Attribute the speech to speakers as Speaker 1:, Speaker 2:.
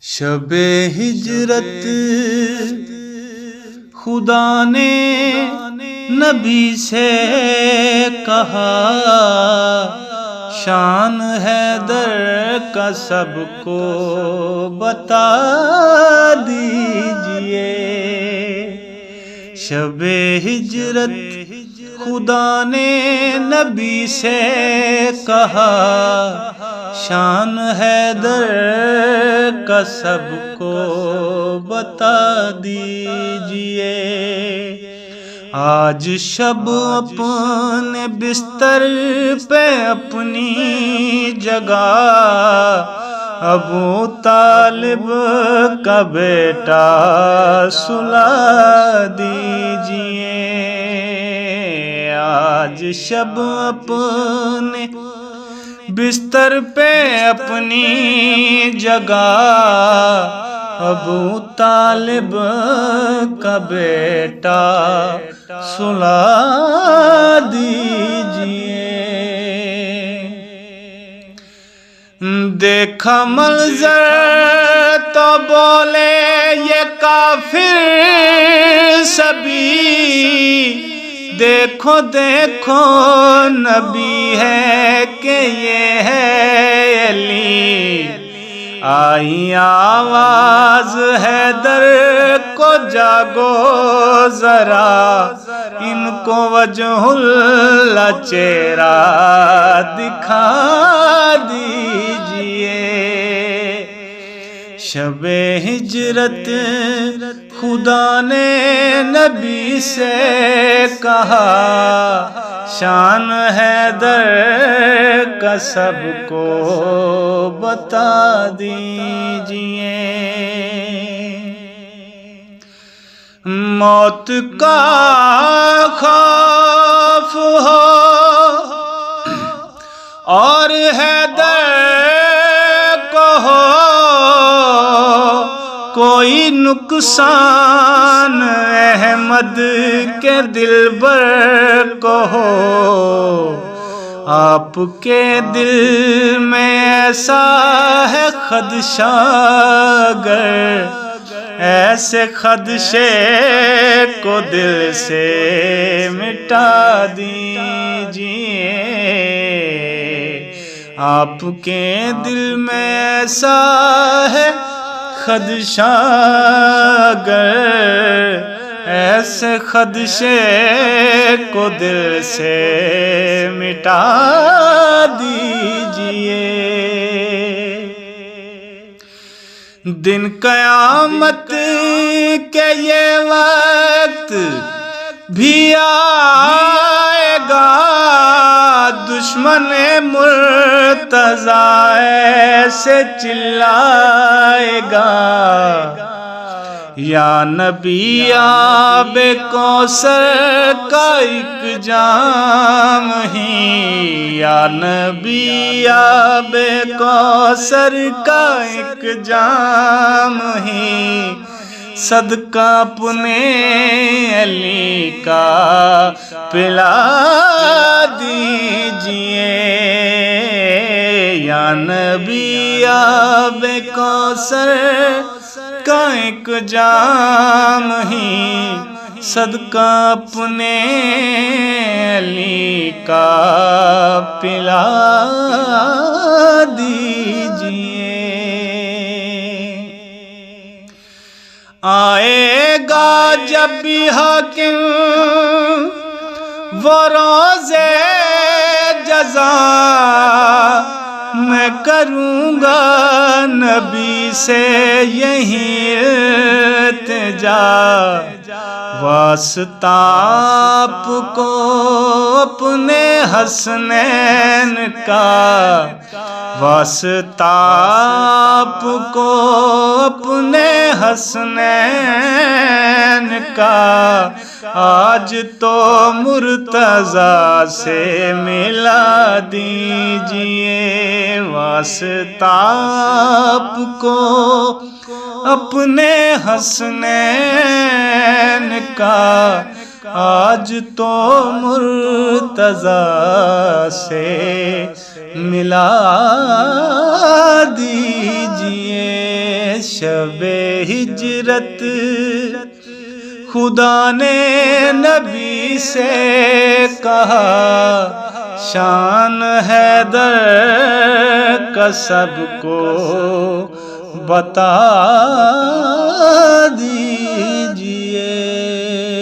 Speaker 1: شب ہجرت خدا نے نبی سے کہا، شان حیدر کا سب کو بتا دیجئے۔ شب ہجرت خدا نے نبی سے کہا، شان حیدر کا سب کو بتا دیجئے۔ آج شب اپنے بستر پہ اپنی جگہ ابو طالب کا بیٹا سلا دیجئے۔ آج شب اپنے بستر پہ اپنی جگہ ابو طالب کا بیٹا سلا دیجئے۔ دیکھا منظر تو بولے یہ کافر سبھی، دیکھو دیکھو نبی ہے کہ یہ ہے علی۔ آئی آواز حیدر کو جاگو ذرا، ان کو وجہ اللہ چہرہ دکھا دیجئے۔ شب ہجرت خدا نے نبی سے کہا، شان حیدر کا سب کو بتا دیجئے۔ موت کا خوف ہو اور حیدر کو ہو کوئی نقصان، احمد کے دلبر کو ہو، آپ کے دل میں ایسا ہے خدشہ، اگر ایسے خدشے کو دل سے مٹا دیجئے۔ آپ کے دل میں ایسا ہے خدشہ، اگر ایسے خدشے کو دل سے مٹا دیجئے۔ دن قیامت کے یہ وقت بھی آئے گا، دشمن مرتضیٰ ایسے چلائے گا، یا نبی آب کوثر کا ایک جام ہی، یا نبی آب کوثر کا ایک جام ہی، صدقہ اپنے علی کا پلا دیجئے۔ یا نبی آب کوثر کا ایک جام ہی، صدقہ اپنے علی کا پلا دیجئے۔ آئے گا جب بھی حاکم وہ روزے جزا، میں کروں گا نبی سے یہی التجا، واسطہ آپ کو اپنے حسنین کا، واسطہ آپ کو اپنے حسنین کا، آج تو مرتضیٰ سے ملا دیجئے۔ واسطہ آپ کو اپنے حسنین کا، آج تو مرتضیٰ سے ملا دیجئے۔ شب ہجرت خدا نے نبی سے کہا، شان حیدر کا سب کو بتا دی۔